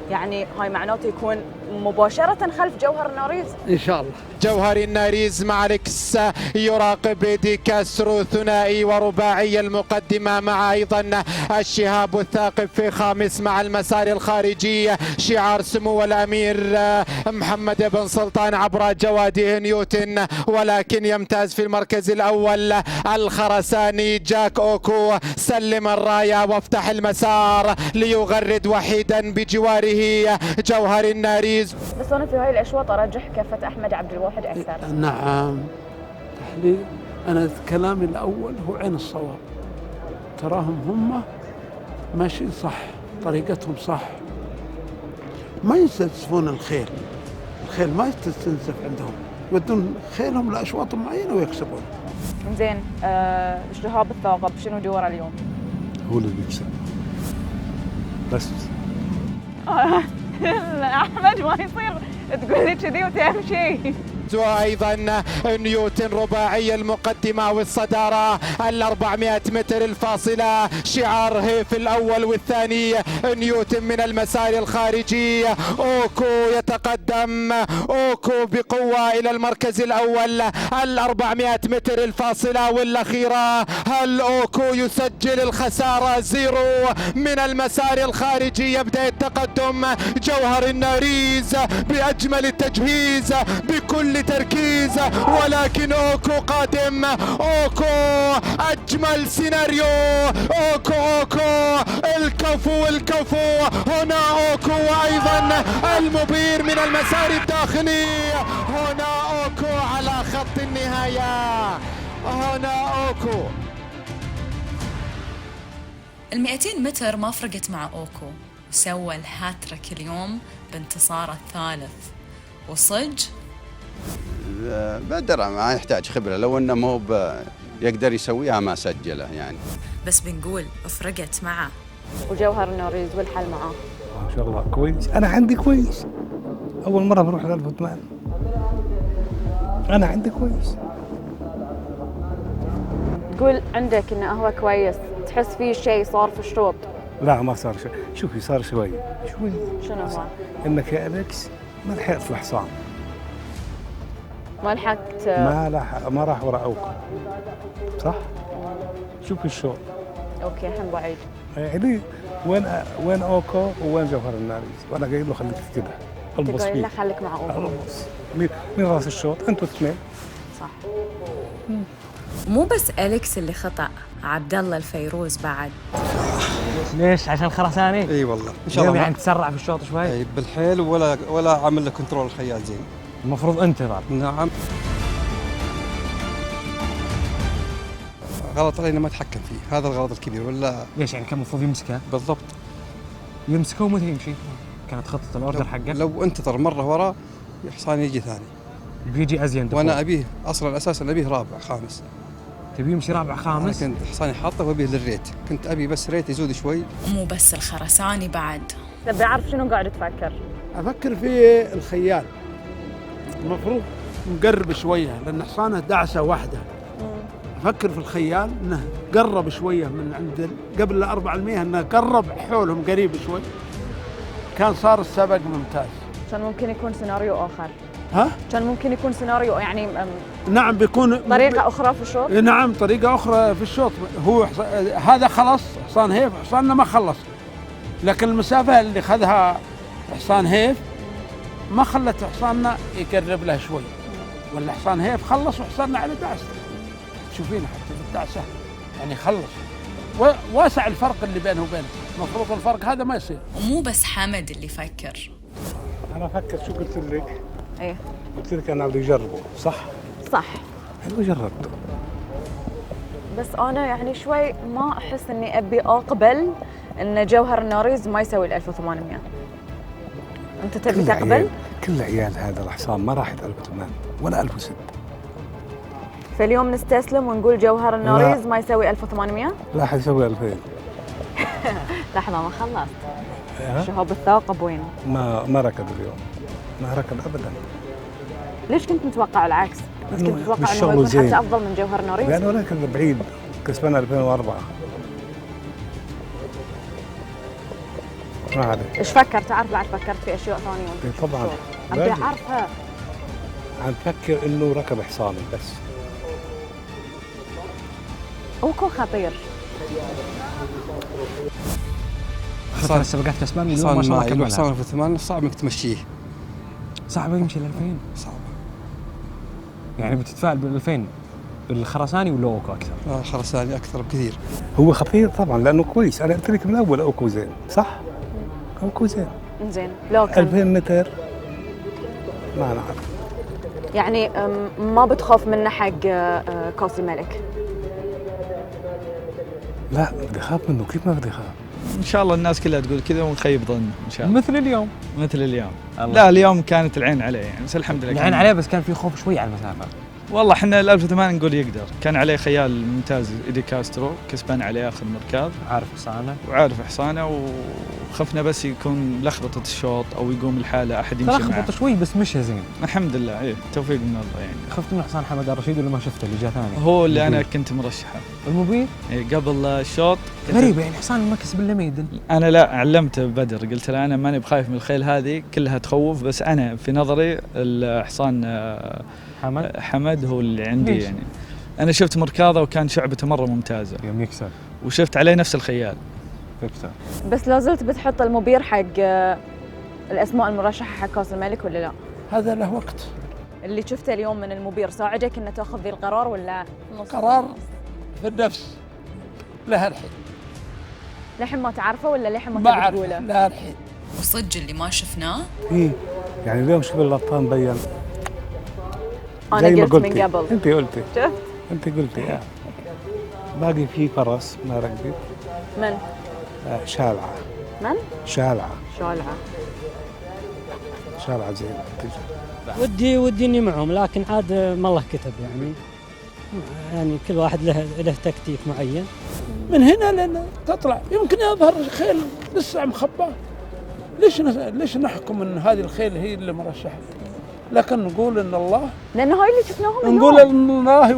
يعني هاي معناته يكون مباشرة خلف جوهر الناريز إن شاء الله. جوهر الناريز مع ريكس يراقب دي كاسترو، ثنائي ورباعي المقدمة، مع أيضا الشهاب الثاقب في خامس مع المسار الخارجي شعار سمو الأمير محمد بن سلطان عبر جواده نيوتن، ولكن يمتاز في المركز الأول الخرساني جاك أوكو. سلم الراية وافتح المسار ليغرد وحيدا بجواره جوهر الناريز. بس أنا في هاي الأشواط أرجح كفة أحمد عبد الواحد أكثر. نعم تحليل. أنا كلامي الأول هو عين الصواب، تراهم هم ماشيين صح، طريقتهم صح، ما يستنزفون الخيل ما تستنزف عندهم، يودون خيلهم لأشواط معينة ويكسبون. زين الشهاب الثاقب شنو دوره اليوم؟ هو اللي بيكسب بس. احمد ما يصير تقول لي كذي وتمشي. وايضا نيوتن رباعي المقدمه والصداره 400 متر الفاصله، شعاره في الاول والثاني. نيوتن من المسار الخارجي، اوكو يتقدم، اوكو بقوه الى المركز الاول. 400 متر الفاصله والاخيره، هل اوكو يسجل الخساره؟ زيرو من المسار الخارجي. يبدا التقدم جوهر الناريز باجمل التجهيز بكل تركيز، ولكن اوكو قادم، اوكو اجمل سيناريو، اوكو الكفو هنا اوكو، وايضا المبير من المسار الداخلي. هنا اوكو على خط النهايه، هنا اوكو. 200 متر ما فرقت مع اوكو، وسوى الهاتريك اليوم بانتصاره الثالث. وصج بدر ما يحتاج خبرة، لو انه مو يقدر يسويها ما سجله يعني. بس بنقول فرقت معه. وجوهر الناريز والحل معاه ما شاء الله كويس. انا عندي كويس، اول مرة بروح 1008. انا عندي كويس. تقول عندك انه هو كويس، تحس فيه شيء صار في الشوط؟ لا ما صار شيء. شوفي صار شوي شنو هو؟ انك يا اليكس ما لحقت الحصان، ما لحقت، ما راح ورا اوكو صح؟ شوفي الشوط. اوكي الحين بعيد يعني وين اوكو وين جوهر الناريز؟ وانا قايل له خليك كذا البص فيه. خليك مع اوكو. مين راس الشوط؟ انتوا الاثنين صح. مو بس أليكس اللي خطأ، عبد الله الفيروز بعد. ليش؟ عشان الخرساني؟ اي والله ان شاء الله يعني تسرع في الشوط شوي. اي بالحيل ولا عمل له كنترول الخيال زين. المفروض انتظر. نعم. غلط علينا ما تحكم فيه، هذا الغلط الكبير. ولا ليش يعني كان المفروض يمسكه؟ بالضبط، يمسكه ومتى يمشي؟ كانت خطة الاوردر حقه. لو انتظر مرة وراه حصان يجي ثاني. بيجي ازين دفوع. وانا ابيه اصلا اساسا ابيه رابع خامس. تبي يمشي رابع خامس؟ كنت حصاني حاطه وابيه للريت، كنت ابي بس ريت يزود شوي. مو بس الخرساني بعد. تبي اعرف شنو قاعد تفكر؟ افكر في الخيال. المفروض نقرب شويه لان حصانه دعسه واحده. افكر في الخيال انه قرب شويه من عند قبل 4% انه قرب حولهم قريب شوي، كان صار السبق ممتاز. كان ممكن يكون سيناريو اخر. ها؟ كان ممكن يكون سيناريو يعني نعم بيكون طريقة أخرى في الشوط؟ نعم طريقة أخرى في الشوط. هو هذا خلص حصان هيف، حصاننا ما خلص، لكن المسافة اللي خذها حصان هيف ما خلت حصاننا يقرب له شوي، ولا حصان هيف خلص وحصاننا على دعسة. تشوفين حتى في الدعسة يعني خلص، واسع الفرق اللي بينه وبينه، المفروض الفرق هذا ما يصير. ومو بس حمد اللي فكر. أنا أفكر شو قلت لك؟ إيه قلت لك أنا بدي أجربه، صح؟ صح. حلو جربته. بس أنا يعني شوي ما أحس إني أبي أقبل إن جوهر الناريز ما يسوي ال 1800. أنت تبي تقبل؟ كل عيال هذا الحصان ما راح 1800 ولا 1006. فاليوم نستسلم ونقول جوهر الناريز ما يسوي 1800؟ لا حيسوي 2000. لحظة ما خلصت. شهاب الثاقب وين؟ ما ركض اليوم، ما ركض ابدا. ليش كنت متوقع العكس؟ بس كنت متوقع انه يكون حتى افضل من جوهر ناريز؟ لانه ركض بعيد، كسبنا 2004. ما عليك. ايش فكرت؟ تعرف بعد فكرت في اشياء ثانيه؟ طبعا ابي اعرفها. عم فكر انه ركب حصاني بس. اوكو خطير. حصان السباقات كسبان اليوم ما شاء الله كملها. حصان في 8 صعب انك تمشيه. صعب يمشي ل 2000. صعب. يعني بتتفائل بال 2000 بالخرساني ولا اوكو اكثر؟ الخرساني اكثر بكثير. هو خطير طبعا لانه كويس، انا قلت لك من الاول اوكو زين، صح؟ اوكو زين. زين، لكن 2000 متر ما نعرف. يعني ما بتخاف منه حق كاس الملك؟ لا بدي اخاف منه، كيف ما بدي اخاف؟ ان شاء الله الناس كلها تقول كذا ونخيب ظن ان شاء الله. مثل اليوم. مثل اليوم. لا اليوم كانت العين عليه يعني، بس الحمد لله. العين عليه بس كان في خوف شوي على المسافه. والله احنا ال 1008 نقول يقدر، كان عليه خيال ممتاز ايدي كاسترو، كسبان عليه اخر مركز. عارف حصانه. وعارف حصانه، وخفنا بس يكون لخبطه الشوط او يقوم الحاله احد يمشي معه. لخبطه شوي بس مشى زين. الحمد لله، ايه توفيق من الله يعني. خفت من حصان حمد الرشيد ولا ما شفته اللي جاء ثاني؟ هو اللي انا كنت مرشحه. المبين؟ ايه قبل الشوط. غريب يعني حصان ما كسب الا ميدن. انا لا علمته بدر، قلت له انا ماني بخايف من الخيل هذه كلها تخوف، بس انا في نظري الحصان حمد هو اللي عندي ليش؟ يعني. انا شفت مركاضه وكان شعبته مره ممتازه يوم يكسب، وشفت عليه نفس الخيال. يكسب. بس لا زلت بتحط المبير حق الاسماء المرشحه حق كاس الملك ولا لا؟ هذا له وقت. اللي شفته اليوم من المبير صاعدك انه تاخذ ذي القرار ولا نص؟ قرار في النفس لها الحين. لحين ما تعرفه ولا لحين ما ما أعرف تقوله؟ لا الحين. وصدق اللي ما شفناه؟ ايه يعني اليوم شوف اللطان بين. انا قلت من قبل. انت قلتي. شفت؟ انت قلتي باقي في فرس ما ركبت. من؟ شالعه. من؟ شالعه. شالعه زين. ودي اني معهم، لكن عاد ما الله كتب يعني كل واحد له تكتيك معين. من هنا لين تطلع يمكن يظهر خيل لسه مخباه. ليش نحكم ان هذه الخيل هي اللي مرشحه؟ لكن نقول ان الله، لانه هاي اللي شفناهم نقول ان الله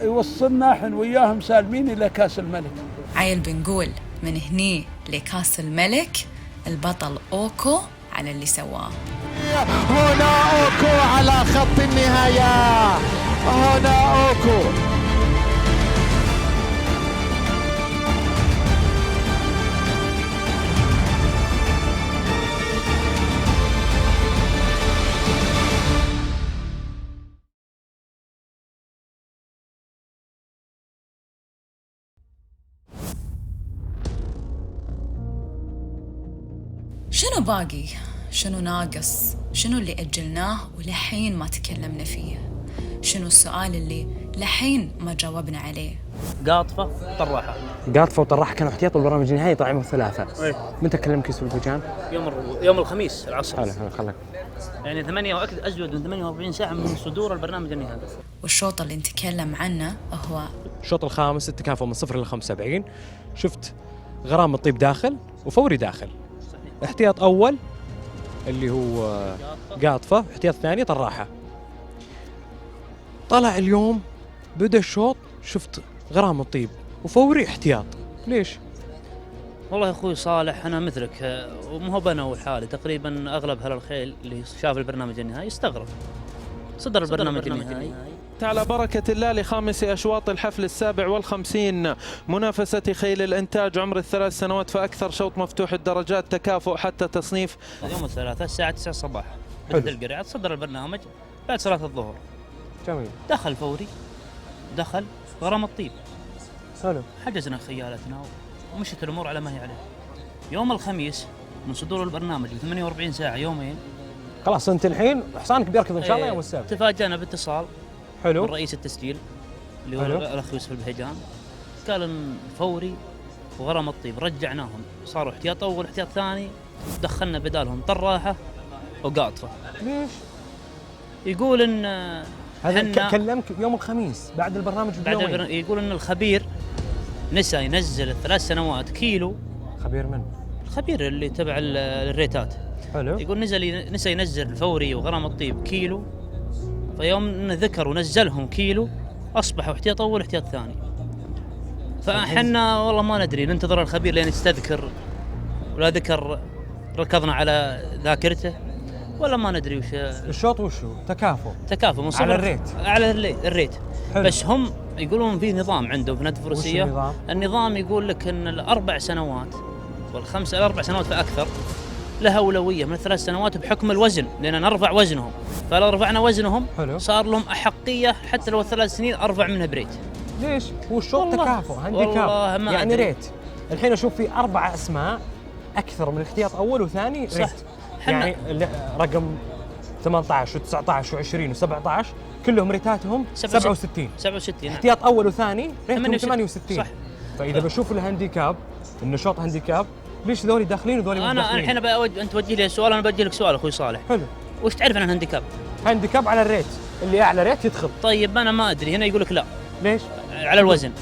يوصلنا احنا وياهم سالمين الى كاس الملك. عيل بنقول من هني لكاس الملك البطل اوكو على اللي سواه. هنا اوكو على خط النهايه، هنا اوكو. شنو باقي؟ شنو ناقص؟ شنو اللي أجلناه ولحين ما تكلمنا فيه؟ شنو السؤال اللي لحين ما جاوبنا عليه؟ قاطفة طراحة. قاطفة وطراحة كانوا احتياط البرامج النهائية طلعوا ثلاثة. ايه. متى كلم كيس الفجان؟ يوم الخميس العصر. خلك. يعني 8 أزود من 48 ساعة من صدور البرنامج النهائي. والشوط اللي نتكلم عنه هو الشوط الخامس، التكافؤ من 0 ل 75. شفت غرام الطيب داخل وفوري داخل. احتياط أول اللي هو قاطفة، احتياط ثاني طراحة. طلع اليوم بدأ الشوط شفت غرام الطيب وفوري احتياط، ليش؟ والله يا اخوي صالح انا مثلك، ومو هو انا وحالي تقريبا اغلب اهل الخيل اللي شاف البرنامج النهائي يستغرب صدر البرنامج النهائي. على بركة الله لخامس أشواط الحفل 57 منافسة خيل الإنتاج عمر ال3 سنوات فأكثر، شوط مفتوح الدرجات تكافؤ حتى تصنيف. يوم الثلاثاء الساعة 9 الصباح بدأ القرعة، صدر البرنامج بعد صلاة الظهر. جميل. دخل فوري، دخل غرام الطيب. حلو. حجزنا خيالتنا ومشت الأمور على ما هي عليه. يوم الخميس من صدور البرنامج ب 48 ساعة يومين. خلاص أنت الحين حصانك بيركض إن شاء الله يوم السبت. تفاجأنا باتصال حلو من رئيس التسجيل اللي هو الأخ يوسف البهيجان، قال إن فوري وغرام الطيب رجعناهم صاروا احتياط أول احتياط ثاني، دخلنا بدالهم طراحة وقاطفة. ليش؟ يقول إن هذا كلمك يوم الخميس بعد البرنامج بيومين. يقول إن الخبير نسى ينزل ال3 سنوات كيلو. خبير من؟ الخبير اللي تبع الريتات. حلو. يقول نسى ينزل الفوري وغرام الطيب كيلو، فيوم ذكر ونزلهم كيلو أصبحوا احتياط أول احتياط ثاني. فإحنا والله ما ندري، ننتظر الخبير لين يستذكر، ولا ذكر ركضنا على ذاكرته ولا ما ندري وش الشوط. وشو تكافؤ من على الريت. على الريت. بس هم يقولون في نظام عندهم في نادي الفروسية. النظام يقول لك ان ال4 سنوات ال4 سنوات فاكثر لها اولويه من 3 سنوات بحكم الوزن، لان نرفع وزنهم، فلو رفعنا وزنهم صار لهم احقيه حتى لو 3 سنين ارفع منها بريت. ليش؟ هو الشوط تكافؤ هانديكاب يعني ريت. الحين اشوف في 4 اسماء اكثر من احتياط اول وثاني ريت. يعني رقم 18 و19 و20 و17 كلهم ريتاتهم 67 احتياط اول وثاني ريتهم 68. صح. فاذا بشوف الهانديكاب انه شوط هانديكاب، ليش ذولي داخلين وذولي مو داخلين؟ انا الحين انت توجه لي سؤال، انا بوجه لك سؤال اخوي صالح. حلو. وش تعرف عن الهانديكاب؟ هانديكاب على الريت، اللي اعلى ريت يدخل. طيب انا ما ادري، هنا يقول لك لا. ليش؟ على الوزن.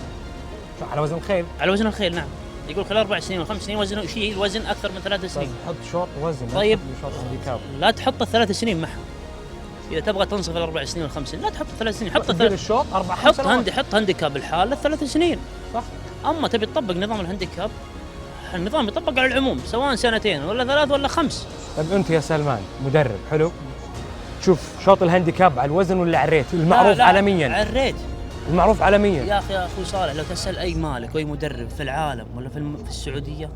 على وزن الخيل. على وزن الخيل نعم. يقول خلال 4 سنين و5 سنين وزنه شيء الوزن اكثر من 3 سنين. حط شوط وزن. طيب شوط هانديكاب. لا تحط ال3 سنين معهم. اذا تبغى تنصف ال4 سنين وال5 سنين لا تحط 3 سنين، حط الشوط 4 سنوات. حط هانديكاب الحال ل3 سنين. صح. اما تبي تطبق نظام الهانديكاب، النظام يطبق على العموم سواء 2 ولا 3 ولا 5. طيب انت يا سلمان مدرب حلو، شوف شوط الهانديكاب على الوزن ولا على الريت المعروف عالميا؟ على الريت المعروف عالميا. يا اخوي صالح لو تسال اي مالك واي مدرب في العالم ولا في السعوديه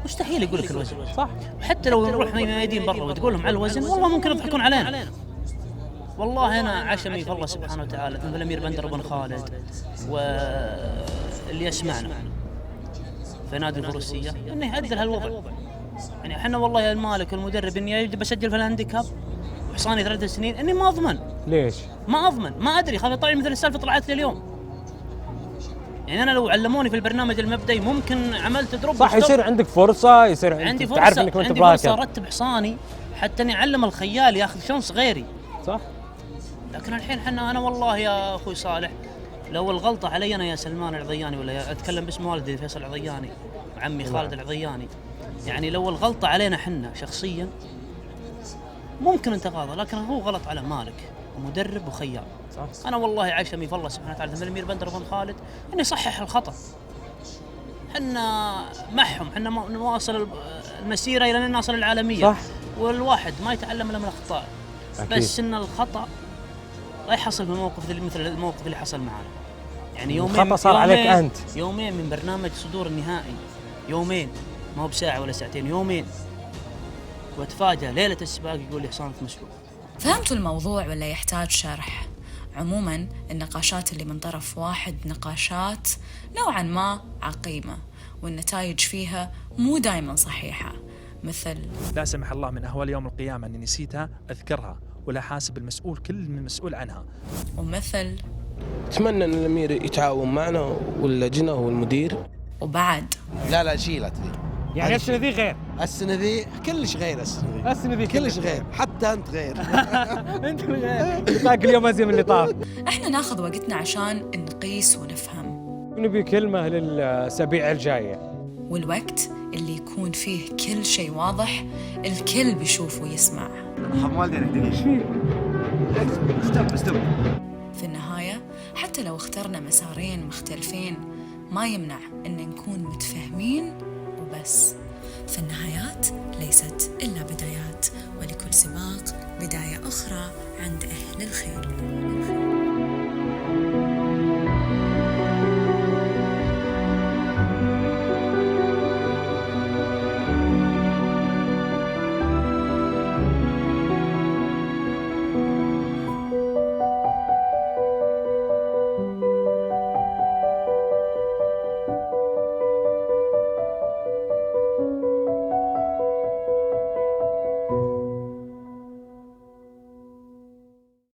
مستحيل يقول لك الوزن. صح. وحتى لو نروح ميادين برا وتقول لهم على الوزن والله ممكن يضحكون علينا. والله انا عشمي في الله سبحانه وتعالى مثل الامير بندر بن خالد واللي يسمعنا في نادي الفروسيه انه يعدل هالوضع. يعني احنا والله يا المالك والمدرب اني بسجل في الهانديكاب وحصاني 3 سنين اني ما اضمن. ليش؟ ما اضمن، ما ادري، خاف يطلع مثل السالفه طلعت لي اليوم. يعني انا لو علموني في البرنامج المبدئي ممكن عملت دروب. صح. يصير عندك فرصه، يصير عندي فرصه، تعرف انك ما انت براكب. عندي فرصه ارتب حصاني حتى اني اعلم الخيال ياخذ شنص غيري. صح. لكن الحين انا والله يا اخوي صالح لو الغلطه علي انا يا سلمان العضياني، ولا اتكلم باسم والدي فيصل العضياني وعمي خالد العضياني، يعني لو الغلطه علينا احنا شخصيا ممكن نتغاضى، لكن هو غلط على مالك ومدرب وخيال. صح. انا والله عشمي في الله سبحانه وتعالى مثل الامير بندر بن خالد اني يصحح الخطا. احنا معهم، احنا نواصل المسيره الى ان نصل العالميه. صح. والواحد ما يتعلم الا من الاخطاء. بس ان الخطا لا يحصل في الموقف مثل الموقف اللي حصل معنا. يعني يومين الخطا صار عليك انت. يومين من برنامج صدور النهائي، يومين ما هو بساعه ولا ساعتين، يومين، واتفاجأ ليله السباق يقول لي حصانك مسلوب. فهمتوا الموضوع ولا يحتاج شرح؟ عموما النقاشات اللي من طرف واحد نقاشات نوعا ما عقيمة، والنتائج فيها مو دايما صحيحة، مثل لا سمح الله من أهوال يوم القيامة أني نسيتها أذكرها ولا حاسب المسؤول كل من مسؤول عنها. ومثل أتمنى أن الأمير يتعاون معنا واللجنة والمدير. وبعد لا شيلت ذي. يعني السنة ذي غير. السنة ذي كلش غير. السنة ذي كلش غير، حتى أنت غير. أنت غير. لقاك اليوم أزين من اللي طاف. إحنا ناخذ وقتنا عشان نقيس ونفهم. ونبي كلمة للأسابيع الجاية. والوقت اللي يكون فيه كل شيء واضح، الكل بيشوف ويسمع. حم والدينك دقيقة. في في النهاية حتى لو اخترنا مسارين مختلفين ما يمنع أن نكون متفاهمين وبس. فالنهايات ليست إلا بدايات، ولكل سباق بداية أخرى عند أهل الخير.